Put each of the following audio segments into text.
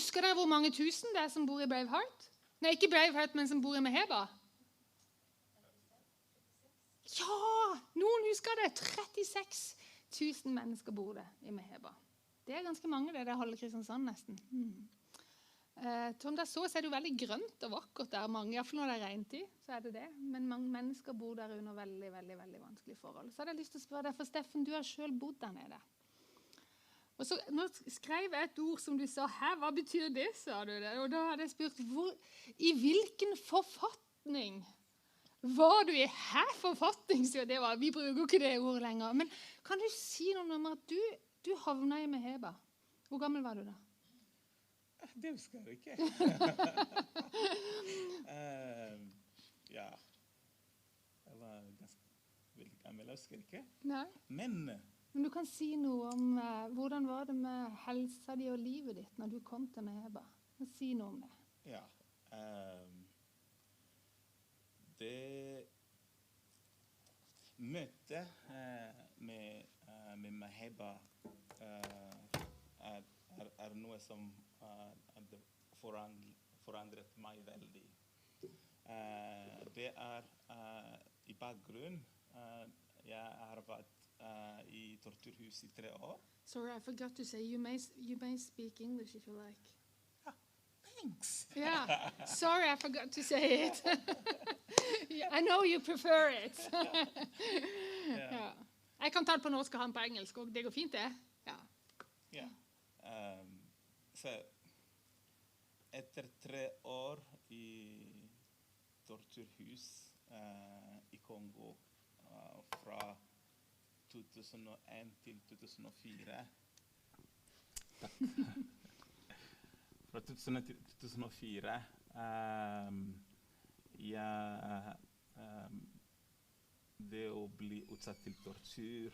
Husker dere hvor mange tusen det som bor i Braveheart? Nei, ikke Braveheart, men som bor i Meheba. Ja, noen husker det. 36 000 mennesker bor det i Meheba. Det er ganske mange, det er halve Kristiansand nesten. Som dere så er det jo veldig grønt og vakkert der. Mange, i hvert fall når det er regntid, så er det det. Men mange mennesker bor der under veldig, veldig, veldig vanskelige forhold. Så hadde jeg lyst til å spørre deg, for Steffen, du har selv bodd der nede. Og så, nå skrev jeg et ord som du sa, «Hæ, hva betyr det?» sa du det. Og da hadde jeg spurt, i hvilken forfatning var du i? «Hæ, forfatning?» Så det var, vi bruker ikke det ordet lenger. Men kan du si noe om at du havna i Meheba? Hvor gammel var du da? Det husker jeg ikke. Ja, jeg var veldig gammel, jeg husker ikke. Nei. Men du kan si noe om hvordan var det med helsa di og livet ditt når du kom til Meheba. Si noe om det. Ja, det møtet med Meheba er noe som forandret meg veldig. Det er i bakgrunn. Jeg har vært i torturhus i 3 år. Sorry, I forgot to say, you may speak English if you like. Thanks. Yeah, sorry, I forgot to say it. I know you prefer it. Ja. Jeg kan ta det på norsk og han på engelsk, og det går fint, det? Ja. Ja. Så etter 3 år i torturhus i Kongo fra 2001 til 2004. Takk. Fra 2001 til 2004 det å bli utsatt til tortur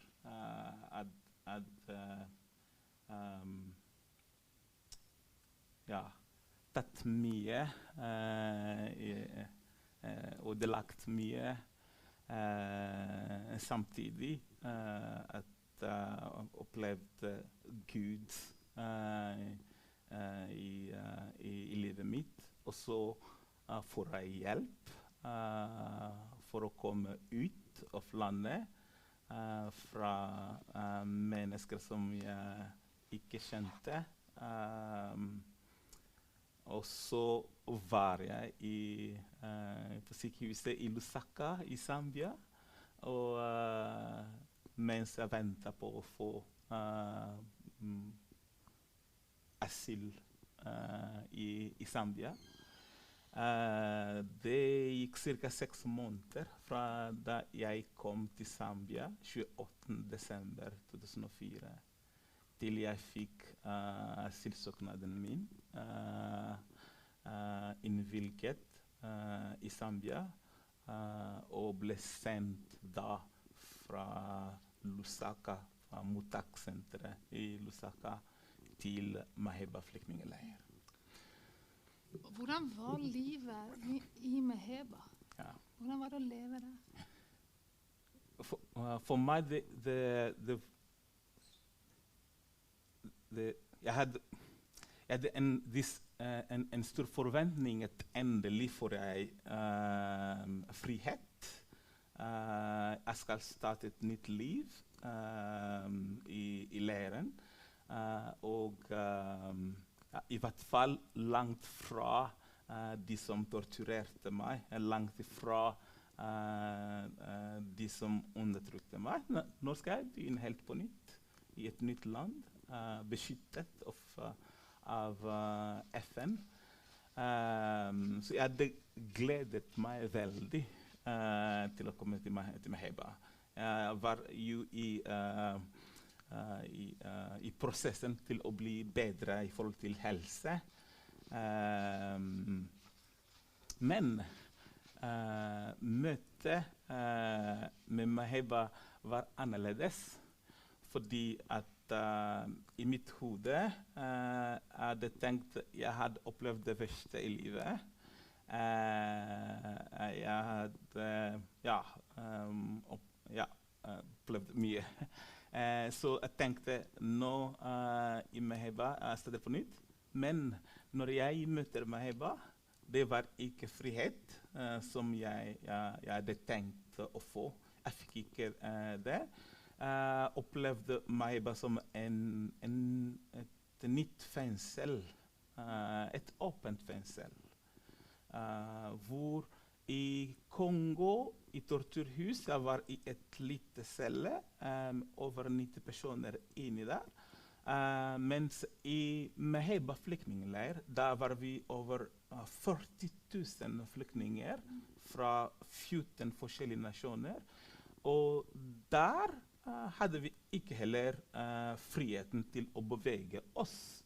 tatt mye og det lagt mye samtidig at opplevd Gud i livet mitt, og så får jeg hjelp for å komme ut av landet fra mennesker som jeg ikke kjente. Og så var jeg på sykehuset i Lusaka i Zambia, og mens jeg ventet på å få asyl i Zambia. Det gikk ca. 6 måneder fra da jeg kom til Zambia 28. desember 2004 til jeg fikk asylsøknaden min innvilget i Zambia og ble sendt da fra Lusaka, fra mottakssenteret i Lusaka til Meheba flyktningeleir. Hvordan var livet i Meheba? Ja. Hvordan var det å leve der? For meg, jeg hadde en stor forventning at endelig får jeg frihet. Jeg skal starte et nytt liv i leiren. Og i hvert fall langt fra de som torturerte meg, langt fra de som undertrykte meg. Nå skal jeg begynne helt på nytt i et nytt land, beskyttet av FN. Så jeg hadde gledet meg veldig til å komme til Meheba. Jeg var jo i prosessen til å bli bedre i forhold til helse. Men møtet med Meheba var annerledes, fordi at i mitt hode hadde tenkt jeg hadde opplevd det verste i livet. Jeg hadde opplevd mye. Så jeg tenkte nå i Meheba stedet på nytt. Men når jeg møter Maheba, det var ikke frihet som jeg hadde tenkt å få. Jeg fikk ikke det. Opplevde Maheba som et nytt fengsel, et åpent fengsel. Hvor i Kongo, i torturhus, jeg var i et lite celle, over 90 personer inni der. Mens i Maheba flyktningleir, da var vi over 40 000 flyktninger fra 14 forskjellige nasjoner. Og der hadde vi ikke heller friheten til å bevege oss.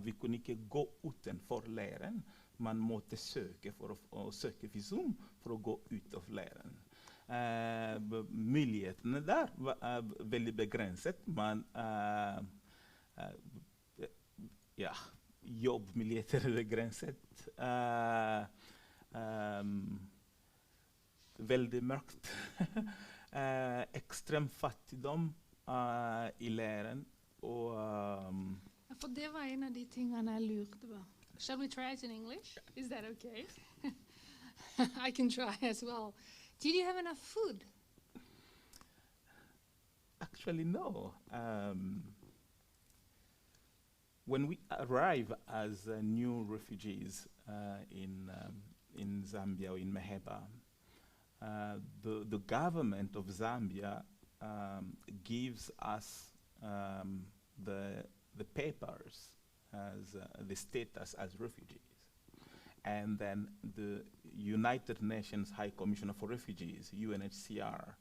Vi kunne ikke gå utenfor leiren. Man måtte søke for å søke visum for å gå ut av leiren. Mulighetene der var veldig begrenset. Jobbmuligheter er begrenset. Veldig mørkt. Ekstrem fattigdom i leiren. For det var en av de tingene jeg lurte på. Shall we try it in English? Is that okay? I can try as well. Did you have enough food? Actually, no. When we arrive as new refugees in Zambia or in Maheba, the government of Zambia gives us the papers as the status as refugees. And then the United Nations High Commissioner for Refugees, UNHCR,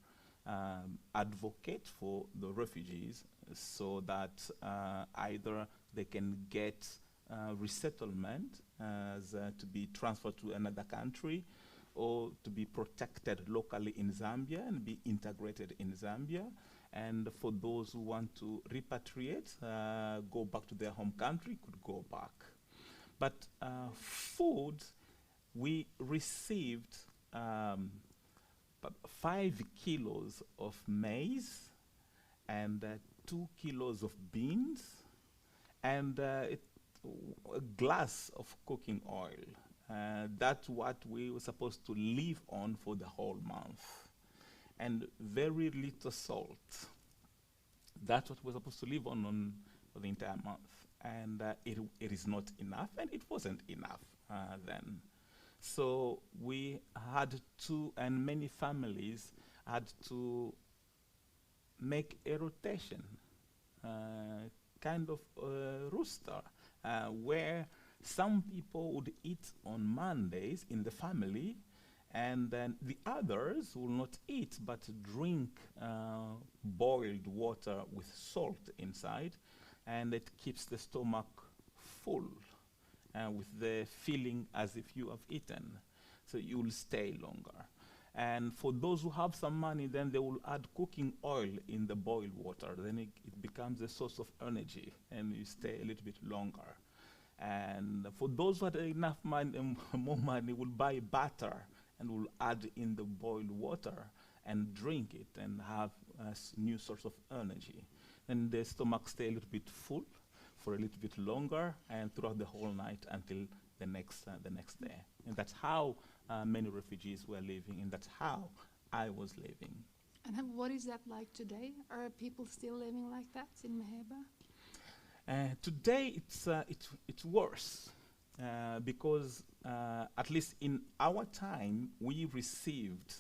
advocate for the refugees so that either they can get resettlement to be transferred to another country, or to be protected locally in Zambia and be integrated in Zambia. And for those who want to repatriate, go back to their home country, could go back. But food, we received 5 kilos of maize and 2 kilos of beans and a glass of cooking oil. That's what we were supposed to live on for the whole month. And very little salt. That's what we're supposed to live on for the entire month. And it is not enough, and it wasn't enough then. So we had to, and many families had to make a rotation, kind of rooster, where some people would eat on Mondays in the family, and then the others will not eat but drink boiled water with salt inside, and it keeps the stomach full with the feeling as if you have eaten. So you will stay longer. And for those who have some money, then they will add cooking oil in the boiled water. Then it becomes a source of energy, and you stay a little bit longer. And for those who had enough money, more money, will buy butter and will add in the boiled water and drink it and have a new source of energy. And the stomach stay a little bit full for a little bit longer and throughout the whole night until the next day. And that's how many refugees were living, and that's how I was living. And what is that like today? Are people still living like that in Maheba? Today it's worse because at least in our time we received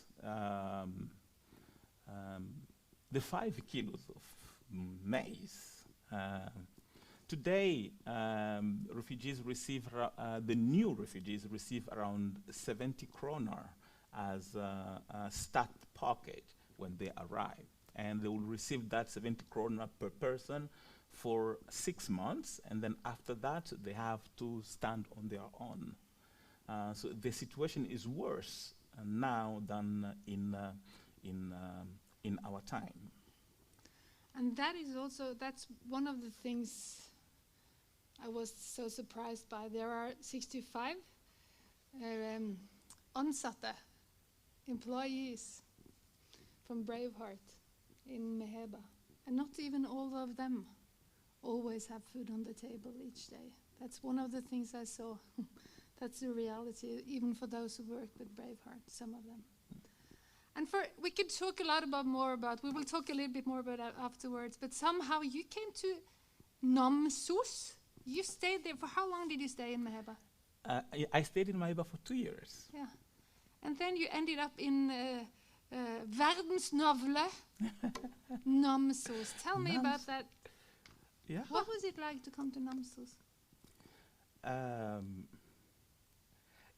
the 5 kilos of maize. Today, refugees receive the new refugees receive around 70 kroner as a start package when they arrive, and they will receive that 70 kroner per person for 6 months, and then after that they have to stand on their own. So the situation is worse now than in our time. And that is also, that's one of the things I was so surprised by. There are 65 ansatte, employees from Braveheart in Maheba, and not even all of them always have food on the table each day. That's one of the things I saw. That's the reality, even for those who work with Braveheart, some of them. And we could talk a lot about, we will talk a little bit more about that afterwards, but somehow you came to Namsos. You stayed there. For how long did you stay in Meheba? I stayed in Meheba for 2 years. Yeah. And then you ended up in verdensnavle, Namsos. Tell me about that. Yeah. What was it like to come to Namsos?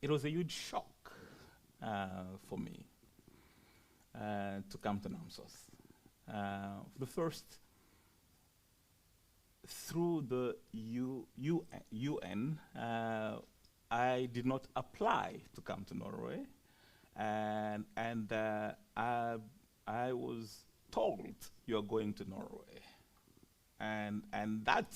It was a huge shock for me to come to Namsos. The first, through the UN, I did not apply to come to Norway, and I was told you're going to Norway, and that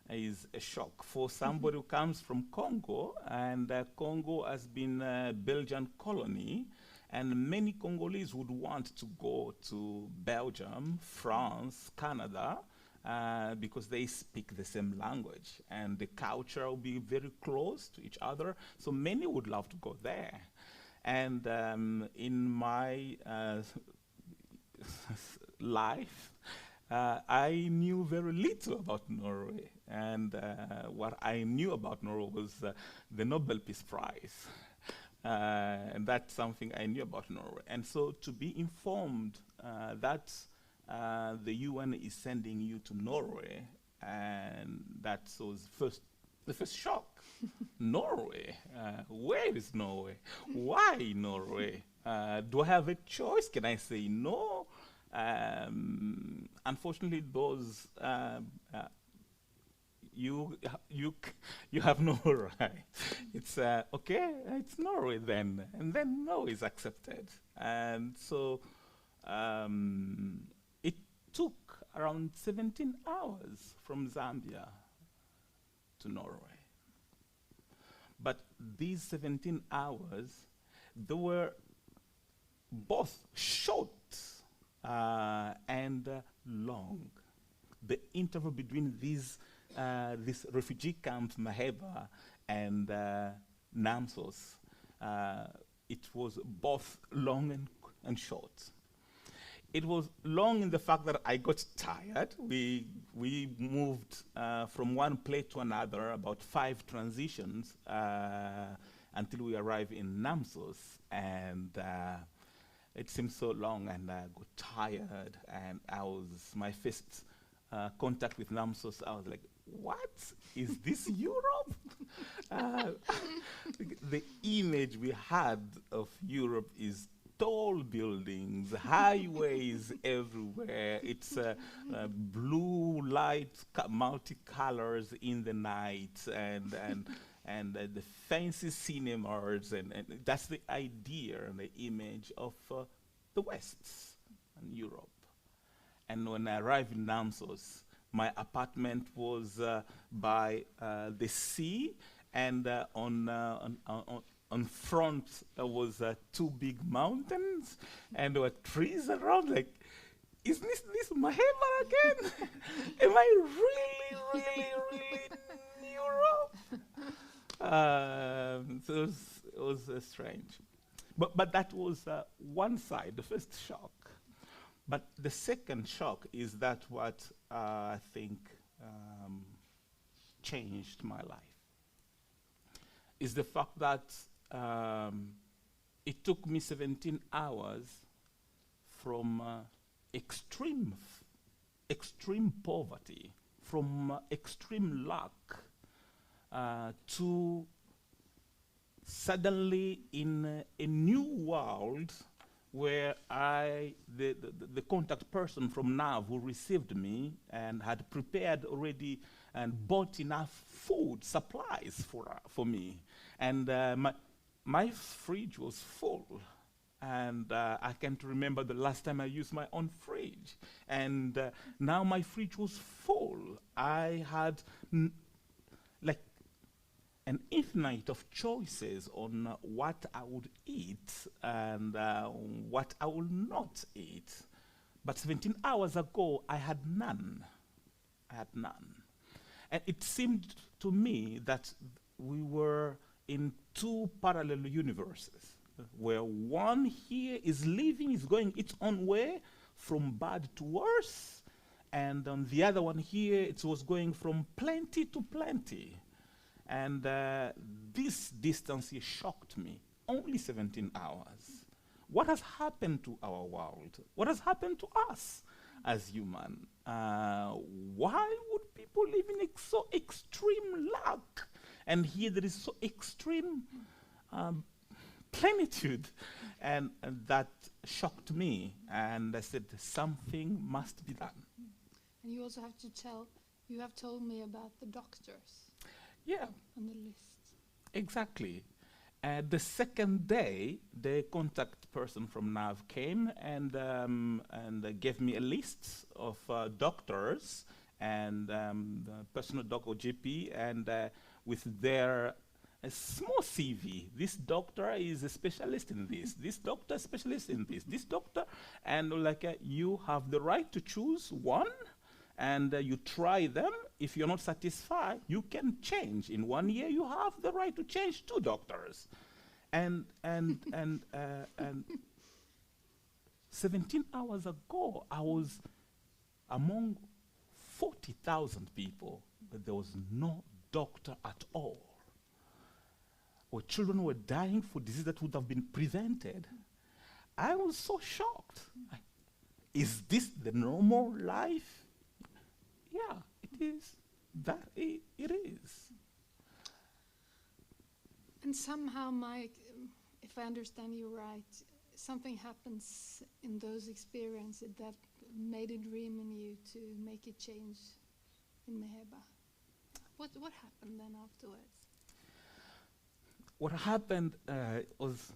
is a shock for somebody who comes from Congo, and Congo has been a Belgian colony, and many Congolese would want to go to Belgium, France, Canada, because they speak the same language, and the culture will be very close to each other, so many would love to go there. And in my life, I knew very little about Norway, and what I knew about Norway was the Nobel Peace Prize. And that's something I knew about Norway. And so to be informed that the UN is sending you to Norway, and that was the first shock. Norway? Where is Norway? Why Norway? Do I have a choice? Can I say no? Unfortunately, those you have no right. It's okay. It's Norway then, and then no is accepted. And so it took around 17 hours from Zambia to Norway. But these 17 hours, they were both short and long. The interval between this refugee camp, Meheba, and Namsos, it was both long and short. It was long in the fact that I got tired. We moved from one place to another, about 5 transitions, until we arrived in Namsos, and it seemed so long, and I got tired, and my first contact with Namsos, I was like, what? Is this Europe? The image we had of Europe is tall buildings, highways everywhere. It's blue light, multicolors in the night, and the fancy cinemas, and that's the idea and the image of the West and Europe. And when I arrived in Namsos, my apartment was by the sea, and on front was 2 big mountains, and there were trees around. Like, is this Meheba again? Am I really in Europe? So it was strange. But that was one side, the first shock. But the second shock is that what I think changed my life is the fact that it took me 17 hours from extreme poverty, from extreme lack, to suddenly in a new world where the contact person from NAV who received me and had prepared already and bought enough food supplies for me. And my fridge was full. And I can't remember the last time I used my own fridge. And now my fridge was full. I had like an infinite of choices on what I would eat and what I would not eat. But 17 hours ago, I had none. And it seemed to me that we were in two parallel universes, where one here is living, is going its own way from bad to worse, and on the other one here, it was going from plenty to plenty. And this distance here shocked me. Only 17 hours. What has happened to our world? What has happened to us as human? Why would people live in so extreme luck? And here there is so extreme plenitude. And that shocked me. And I said, something must be done. And you also you have told me about the doctors. Yeah. On the list. Exactly. The second day, the contact person from NAV came and gave me a list of doctors and the personal doc or GP, and with their a small CV. This doctor is a specialist in this. This doctor is a specialist in this. This doctor, and like you have the right to choose one, and you try them. If you're not satisfied, you can change. In 1 year, you have the right to change 2 doctors. And 17 hours ago, I was among 40,000 people, but there was no doctor at all. Or children were dying for disease that would have been prevented. I was so shocked. Is this the normal life? Yeah, it is. It is. And somehow, Mike, if I understand you right, something happens in those experiences that made a dream in you to make a change in Meheba. What happened then afterwards? What happened was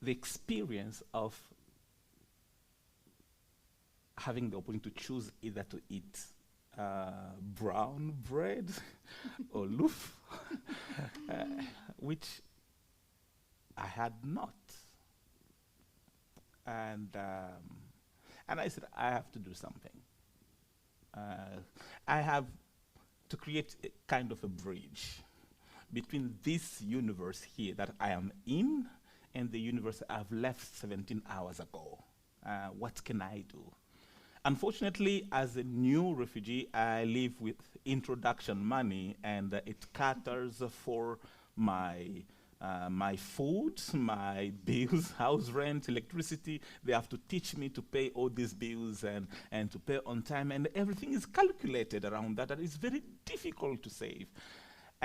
the experience of having the opportunity to choose either to eat brown bread or loaf, which I had not. And I said, I have to do something. I have to create a kind of a bridge between this universe here that I am in and the universe I've left 17 hours ago. What can I do? Unfortunately, as a new refugee, I live with introduction money, and it caters for my food, my bills, house rent, electricity. They have to teach me to pay all these bills and to pay on time, and everything is calculated around that. That is very difficult to save.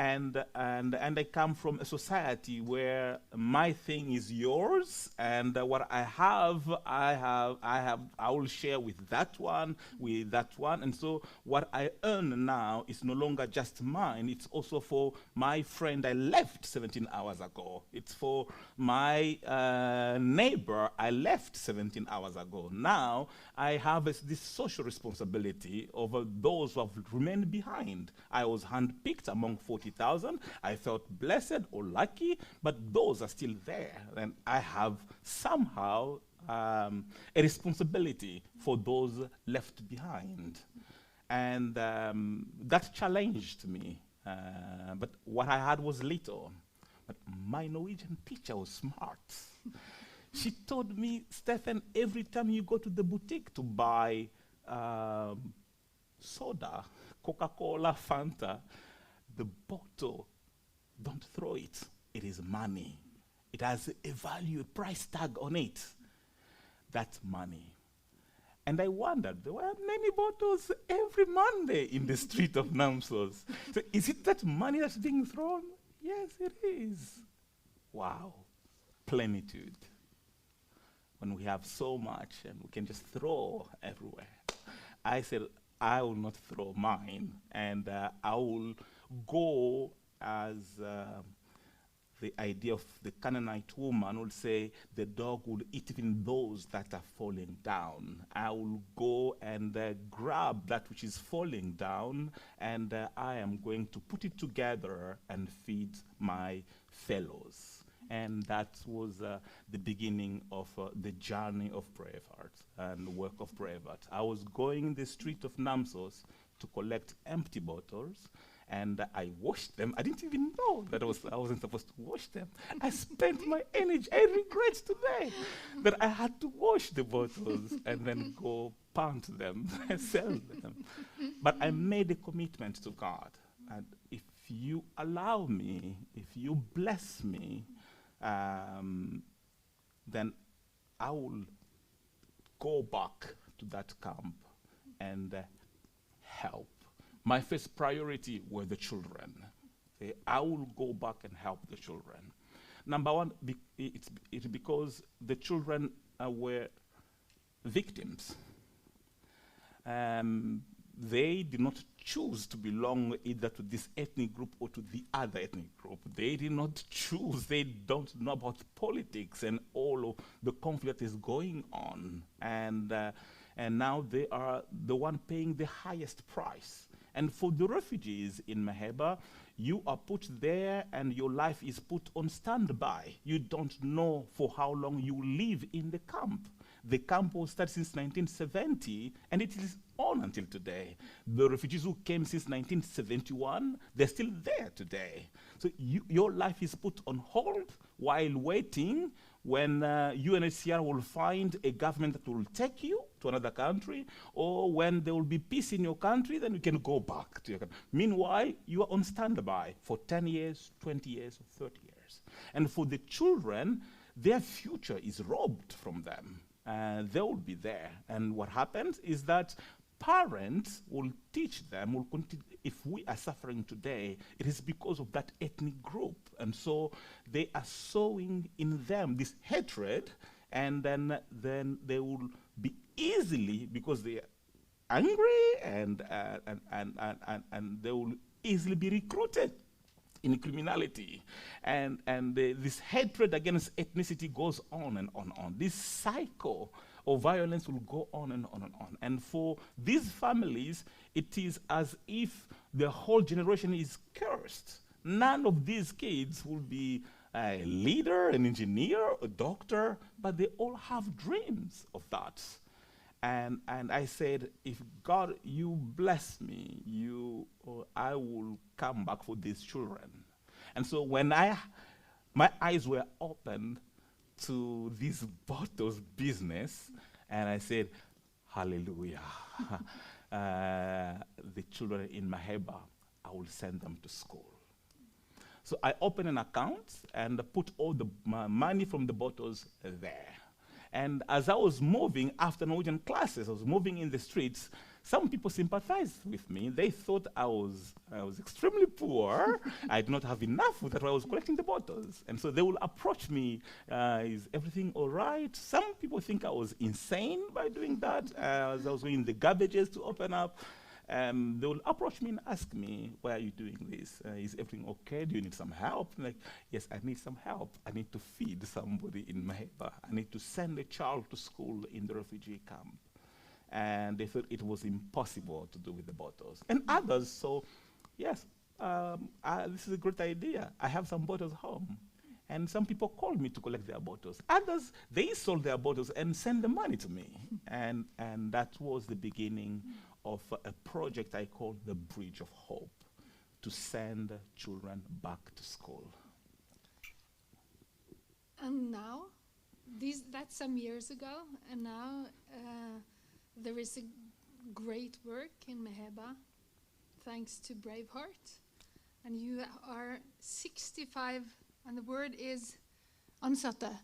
And I come from a society where my thing is yours, and what I will share with that one, and so what I earn now is no longer just mine. It's also for my friend I left 17 hours ago. It's for my neighbor I left 17 hours ago. Now I have this social responsibility over those who have remained behind. I was handpicked among 40,000. I felt blessed or lucky, but those are still there. And I have somehow a responsibility for those left behind. And that challenged me. But what I had was little. But my Norwegian teacher was smart. She told me, Stephen, every time you go to the boutique to buy soda, Coca-Cola, Fanta, the bottle, don't throw it. It is money. It has a value, a price tag on it. That's money. And I wondered, there were many bottles every Monday in the street of Namsos. So is it that money that's being thrown? Yes, it is. Wow. Plenitude. When we have so much and we can just throw everywhere. I said, I will not throw mine, and I will go as the idea of the Canaanite woman would say, the dog will eat even those that are falling down. I will go and grab that which is falling down, and I am going to put it together and feed my fellows. And that was the beginning of the journey of Braveheart and the work of Braveheart. I was going in the street of Namsos to collect empty bottles, and I washed them. I didn't even know that I wasn't supposed to wash them. I spent my energy. I regret today that I had to wash the bottles and then go pound them and sell them. But I made a commitment to God. And if you allow me, if you bless me, then I will go back to that camp and help. My first priority were the children. I will go back and help the children. Number one, it's because the children were victims. They did not choose to belong either to this ethnic group or to the other ethnic group. They did not choose. They don't know about politics and all of the conflict that is going on. And now they are the one paying the highest price. And for the refugees in Maheba, you are put there and your life is put on standby. You don't know for how long you live in the camp. The camp was started since 1970, and it is on until today. The refugees who came since 1971, they're still there today. So your life is put on hold while waiting when UNHCR will find a government that will take you to another country, or when there will be peace in your country, then you can go back to your country. Meanwhile, you are on standby for 10 years, 20 years, or 30 years. And for the children, their future is robbed from them. They will be there. And what happens is that parents will teach them, will continue. If we are suffering today, it is because of that ethnic group. And so they are sowing in them this hatred, and then they will be easily, because they are angry, and they will easily be recruited in criminality, and this hatred against ethnicity goes on and on and on. This cycle of violence will go on and on and on. And for these families, it is as if the whole generation is cursed. None of these kids will be a leader, an engineer, a doctor, but they all have dreams of that. And I said, if God, you bless me, I will come back for these children. And so when my eyes were opened to this bottles business, and I said, hallelujah. The children in Maheba, I will send them to school. So I opened an account and put all the money from the bottles there. And as I was moving after Norwegian classes, I was moving in the streets, some people sympathized with me. They thought I was extremely poor. I did not have enough that I was collecting the bottles. And so they will approach me, is everything all right? Some people think I was insane by doing that. As I was going in the garbages to open up, they will approach me and ask me, why are you doing this? Is everything okay? Do you need some help? I'm like, yes, I need some help. I need to feed somebody in Maheba. I need to send a child to school in the refugee camp. And they thought it was impossible to do with the bottles. And others, so yes, this is a great idea. I have some bottles home. And some people called me to collect their bottles. Others, they sold their bottles and sent the money to me. And that was the beginning of a project I called the Bridge of Hope, to send children back to school. And now, that's some years ago, and now there is a great work in Maheba, thanks to Braveheart. And you are 65, and the word is ansatte.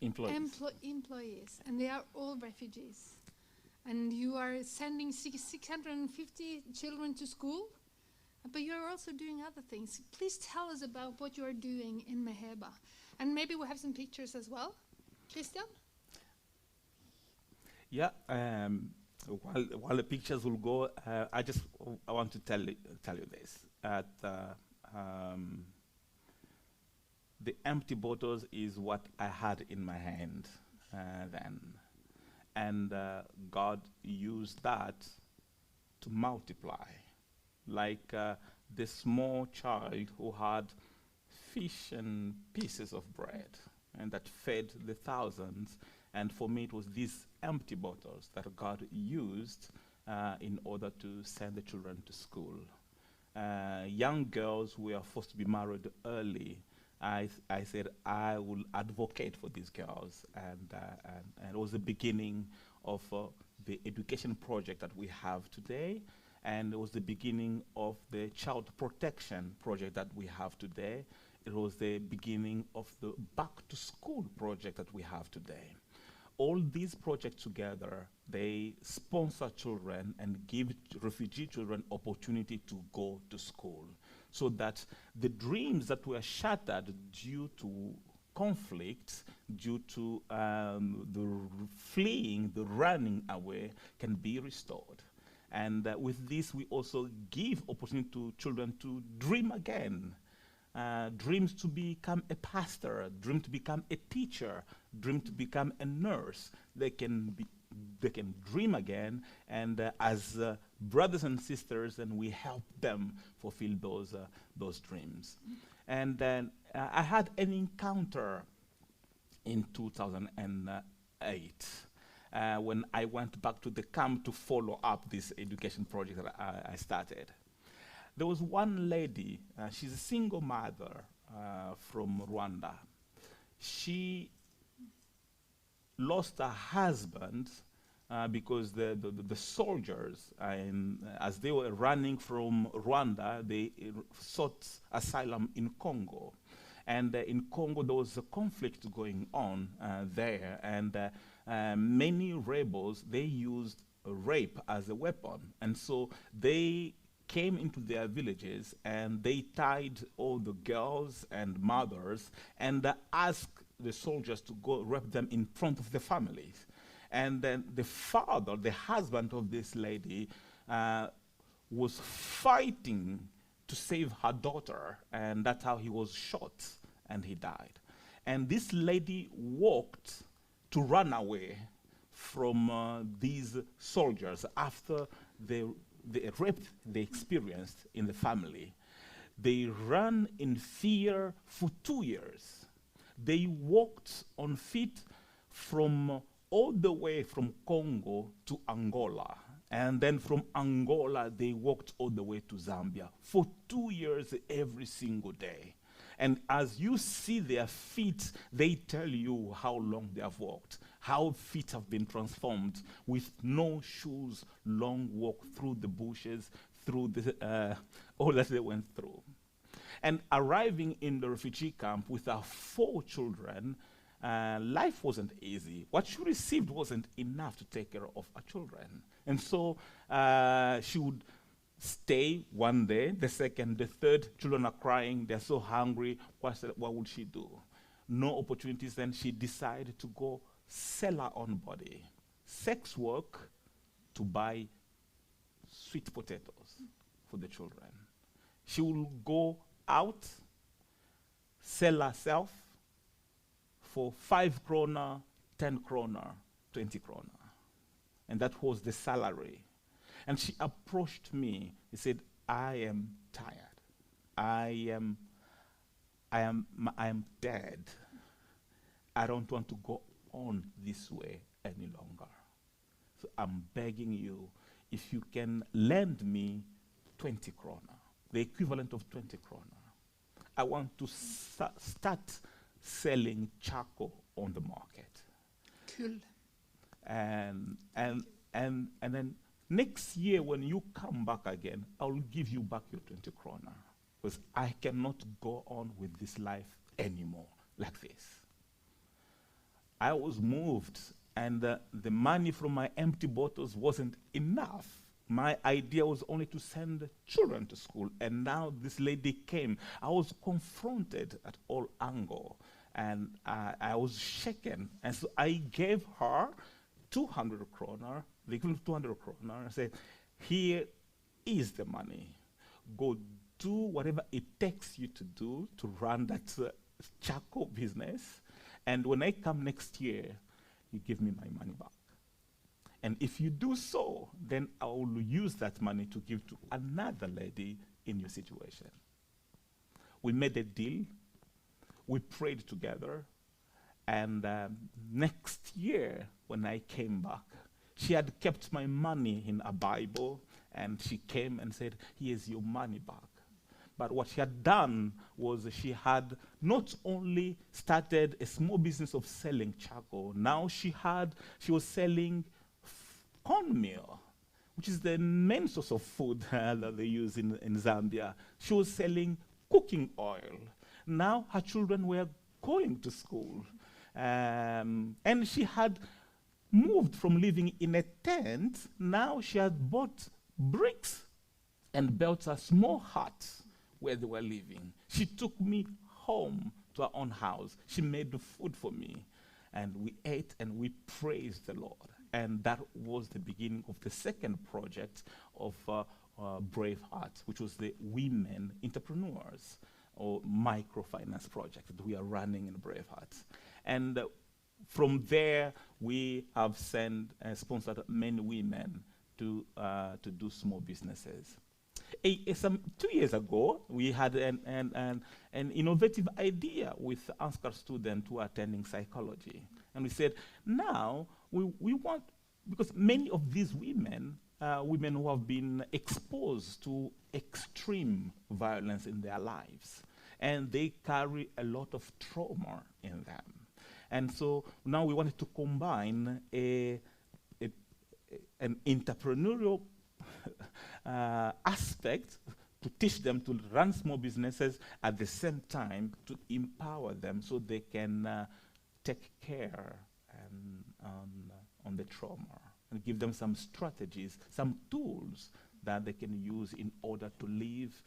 Employees, and they are all refugees. And you are sending 650 children to school, but you're also doing other things. Please tell us about what you are doing in Maheba. And maybe we'll have some pictures as well. Christian? Yeah, while the pictures will go, I want to tell you this. The empty bottles is what I had in my hand then. And God used that to multiply. Like the small child who had fish and pieces of bread, and that fed the thousands. And for me, it was these empty bottles that God used in order to send the children to school. Young girls who are forced to be married early, I said I will advocate for these girls, and it was the beginning of the education project that we have today, and it was the beginning of the child protection project that we have today. It was the beginning of the back to school project that we have today. All these projects together, they sponsor children and give refugee children opportunity to go to school, so that the dreams that were shattered due to conflicts, due to the fleeing, the running away, can be restored. And with this, we also give opportunity to children to dream again. Dreams to become a pastor, dream to become a teacher, dream to become a nurse. They can dream again, and as brothers and sisters, and we help them fulfill those dreams. And then I had an encounter in 2008 when I went back to the camp to follow up this education project that I started. There was one lady, she's a single mother from Rwanda. She lost her husband because the soldiers, as they were running from Rwanda, they sought asylum in Congo. And in Congo, there was a conflict going on there, and many rebels, they used rape as a weapon. And so they came into their villages and they tied all the girls and mothers and asked the soldiers to go rape them in front of the families. And then the father, the husband of this lady, was fighting to save her daughter, and that's how he was shot and he died. And this lady walked to run away from these soldiers after the rape they experienced in the family. They ran in fear for 2 years. They walked on feet from all the way from Congo to Angola. And then from Angola, they walked all the way to Zambia for 2 years every single day. And as you see their feet, they tell you how long they have walked, how feet have been transformed with no shoes, long walk through the bushes, through all that they went through. And arriving in the refugee camp with our 4 children, life wasn't easy. What she received wasn't enough to take care of her children. And so she would stay one day, the second, the third, children are crying, they're so hungry, what would she do? No opportunities, then she decided to go sell her own body, sex work to buy sweet potatoes for the children. She will go out, sell herself for 5 kroner, 10 kroner, 20 kroner. And that was the salary. And she approached me. She said, I am tired. I am dead. I don't want to go on this way any longer. So I'm begging you, if you can lend me 20 kroner, the equivalent of 20 kroner. I want to start selling charcoal on the market. Cool. And then next year when you come back again, I'll give you back your 20 kroner, because I cannot go on with this life anymore like this. I was moved, and the money from my empty bottles wasn't enough. My idea was only to send children to school, and now this lady came. I was confronted at all angles, and I was shaken. And so I gave her 200 kroner, the equivalent of 200 kroner, and said, here is the money. Go do whatever it takes you to do to run that charcoal business. And when I come next year, you give me my money back. And if you do so, then I will use that money to give to another lady in your situation. We made a deal. We prayed together. And next year, when I came back, she had kept my money in a Bible, and she came and said, "Here's your money back." But what she had done was she had not only started a small business of selling charcoal, now she was selling cornmeal, which is the main source of food that they use in Zambia. She was selling cooking oil. Now her children were going to school. And she had moved from living in a tent. Now she had bought bricks and built a small hut where they were living. She took me home to her own house. She made the food for me. And we ate and we praised the Lord. And that was the beginning of the second project of Brave Hearts, which was the Women Entrepreneurs or Microfinance Project that we are running in Brave Hearts. And from there, we have sponsored many women to do small businesses. Some 2 years ago, we had an innovative idea with Ansgar students who are attending psychology. And we said, now we want, because many of these women who have been exposed to extreme violence in their lives, and they carry a lot of trauma in them. And so now we wanted to combine an entrepreneurial aspect to teach them to run small businesses, at the same time to empower them so they can take care on the trauma, and give them some strategies, some tools that they can use in order to live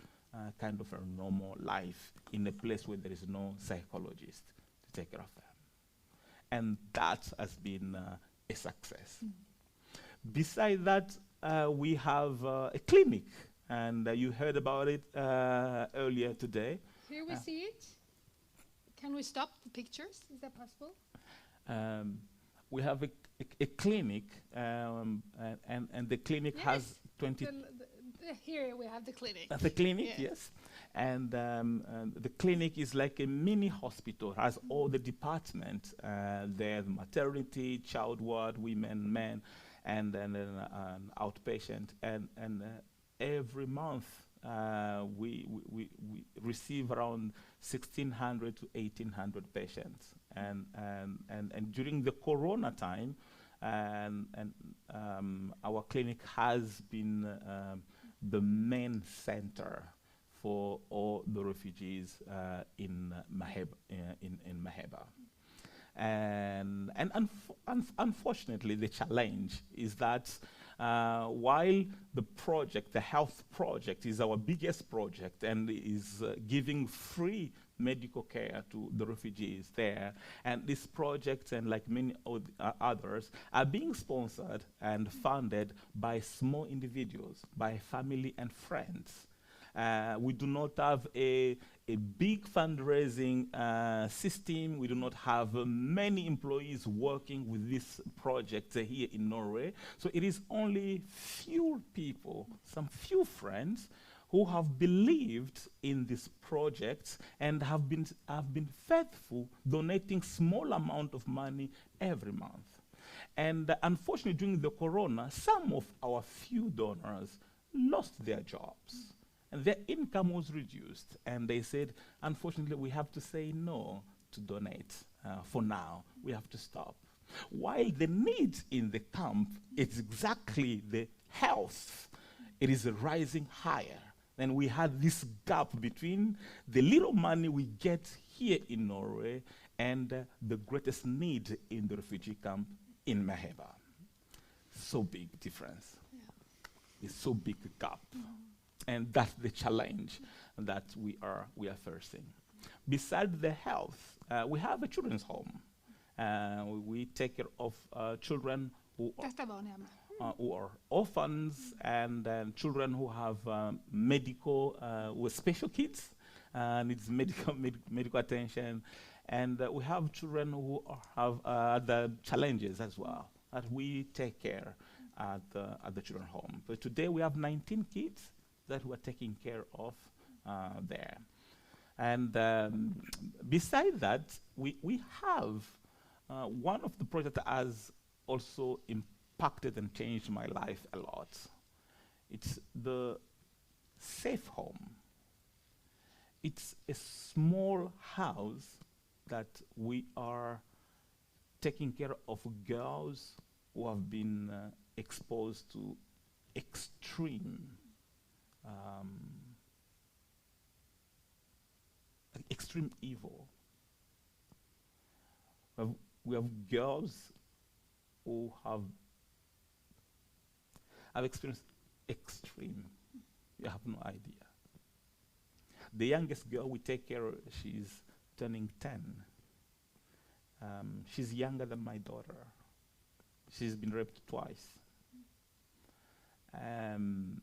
kind of a normal life in a place where there is no psychologist to take care of them. And that has been a success. Besides that, we have a clinic, and you heard about it earlier today. Here we see it. Can we stop the pictures? Is that possible? We have a clinic, and the clinic has 20... Here we have the clinic. The clinic, yes. And the clinic is like a mini hospital, has all the departments there, the maternity, child ward, women, men, and then an outpatient. And every month we receive around 1,600 to 1,800 patients. And during the Corona time, our clinic has been the main center for all the refugees in Maheba. And unfortunately, the challenge is that while the health project is our biggest project and is giving free medical care to the refugees there, and this project, and like many others, are being sponsored and funded by small individuals, by family and friends. We do not have a big fundraising system. We do not have many employees working with this project here in Norway. So it is only few people, some few friends, who have believed in this project and have been faithful, donating small amount of money every month. And unfortunately, during the Corona, some of our few donors lost their jobs. And their income was reduced. And they said, unfortunately, we have to say no to donate for now. We have to stop. While the need in the camp is exactly the health, it is rising higher. Then we had this gap between the little money we get here in Norway and the greatest need in the refugee camp in Maheba. So big difference. Yeah. It's so big gap. And that's the challenge that we are facing. Besides the health, we have a children's home. We take care of children who are orphans and children who have with special kids, needs medical attention. And we have children who have other challenges as well that we take care at the children's home. But today we have 19 kids that we're taking care of there. And besides that, we have one of the projects that has also impacted and changed my life a lot. It's the safe home. It's a small house that we are taking care of girls who have been exposed to extreme extreme evil. We have girls who have experienced extreme. You have no idea. The youngest girl we take care of, she's turning 10. She's younger than my daughter. She's been raped twice. And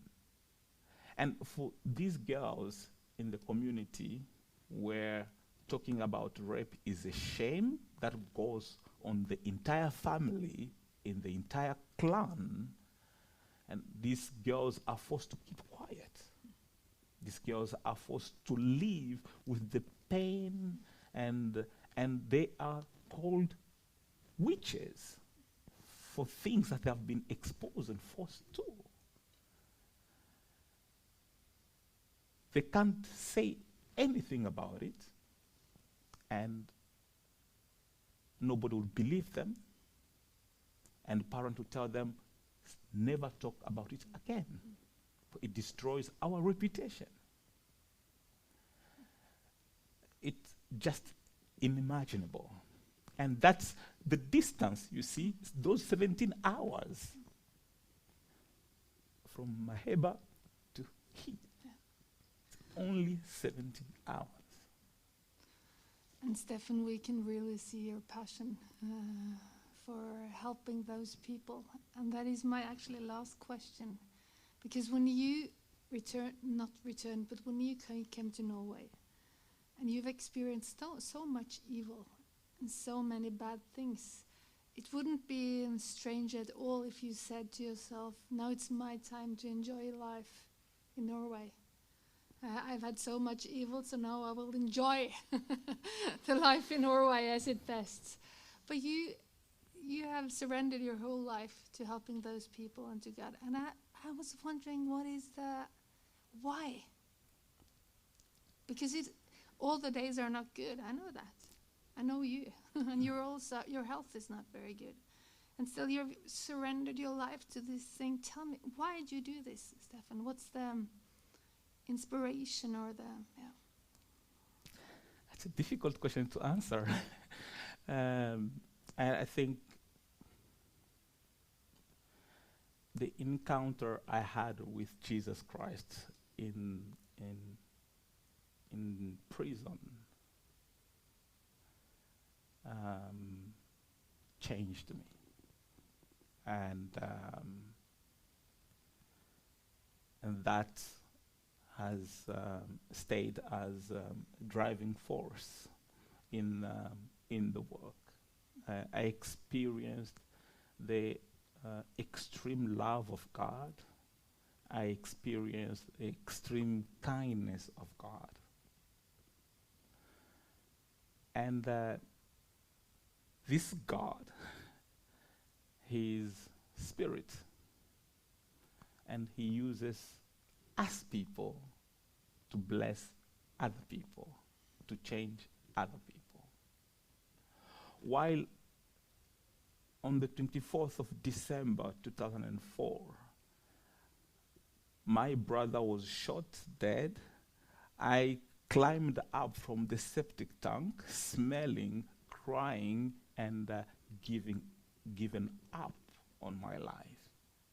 for these girls in the community where talking about rape is a shame that goes on the entire family, in the entire clan, and these girls are forced to keep quiet. These girls are forced to live with the pain, and they are called witches for things that they have been exposed and forced to. They can't say anything about it, and nobody will believe them, and parents will tell them, never talk about it again. It destroys our reputation. It's just unimaginable. And that's the distance, you see, those 17 hours from Maheba to here. It's only 17 hours. And Stefan, we can really see your passion for helping those people. And that is my actually last question. Because when you not returned, but when you came to Norway, and you've experienced so much evil and so many bad things, it wouldn't be strange at all if you said to yourself, now it's my time to enjoy life in Norway. I've had so much evil, so now I will enjoy the life in Norway as it best. But you have surrendered your whole life to helping those people and to God. And I was wondering, what is why? Because all the days are not good. I know that. I know you. And your health is not very good. And still you've surrendered your life to this thing. Tell me, why did you do this, Stefan? What's the inspiration or That's a difficult question to answer. And I think the encounter I had with Jesus Christ in prison changed me, and that has stayed as driving force in the work. I experienced the extreme love of God. I experienced the extreme kindness of God. And this God, He is spirit, and He uses us people to bless other people, to change other people. While on the 24th of December 2004, my brother was shot dead, I climbed up from the septic tank, smelling, crying, and given up on my life.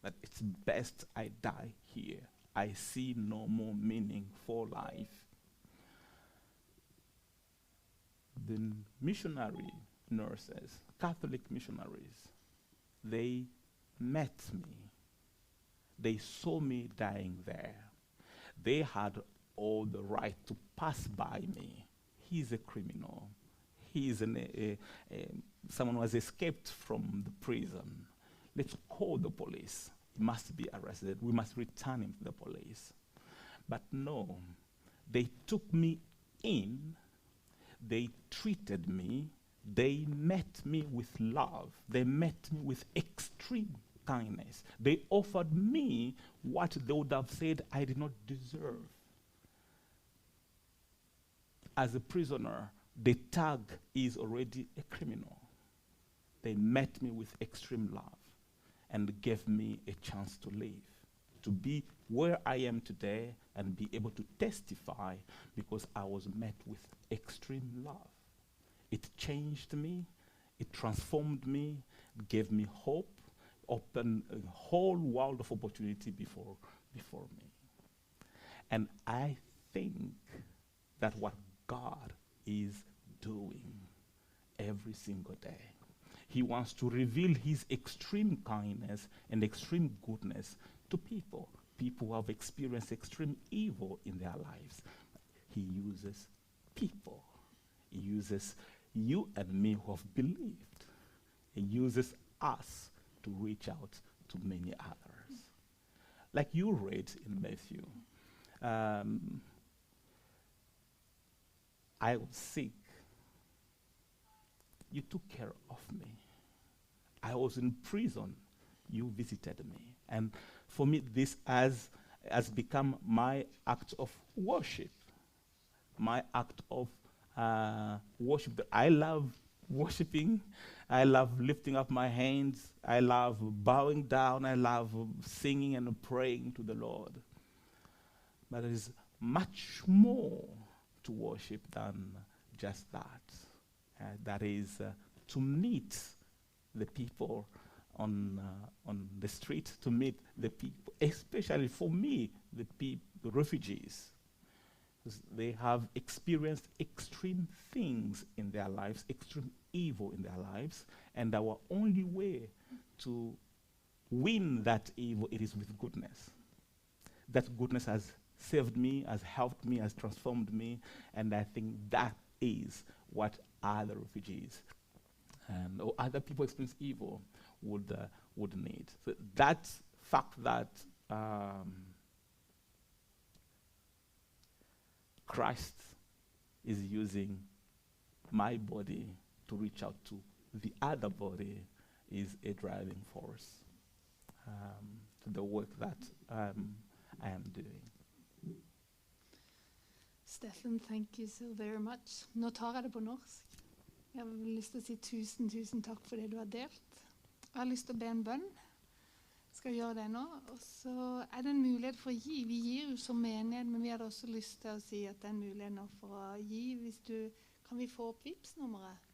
That it's best I die here. I see no more meaning for life. The missionary nurses, Catholic missionaries, they met me. They saw me dying there. They had all the right to pass by me. He's a criminal. He is someone who has escaped from the prison. Let's call the police. He must be arrested. We must return him to the police. But no, they took me in. They treated me. They met me with love. They met me with extreme kindness. They offered me what they would have said I did not deserve. As a prisoner, the tag is already a criminal. They met me with extreme love and gave me a chance to live, to be where I am today and be able to testify because I was met with extreme love. It changed me, it transformed me, gave me hope, opened a whole world of opportunity before me. And I think that what God is doing every single day. He wants to reveal his extreme kindness and extreme goodness to people who have experienced extreme evil in their lives. He uses people. He uses you and me who have believed. He uses us to reach out to many others. Like you read in Matthew, I was sick. You took care of me. I was in prison. You visited me. And for me, this has become my act of worship. My act of worship. I love worshiping. I love lifting up my hands. I love bowing down. I love singing and praying to the Lord. But there is much more to worship than just that. That is to meet the people on the street, to meet the people, especially for me, the refugees. They have experienced extreme things in their lives, extreme evil in their lives, and our only way to win that evil, it is with goodness. That goodness has saved me, has helped me, has transformed me, and I think that is what other refugees or other people experience evil would need. So that fact that Christ is using my body to reach out to the other body is a driving force to the work that I am doing. Steffen, thank you so very much. Nå tar jeg det på norsk. Jeg har lyst til å si tusen takk for det du har delt. Jeg har lyst til å be en bønn. Jeg skal gjøre det nå. Og så er det en mulighet for å gi. Vi gir jo som menighet, men vi hadde også lyst til å si at det er en mulighet nå for å gi. Kan vi få opp Vipps-nummeret?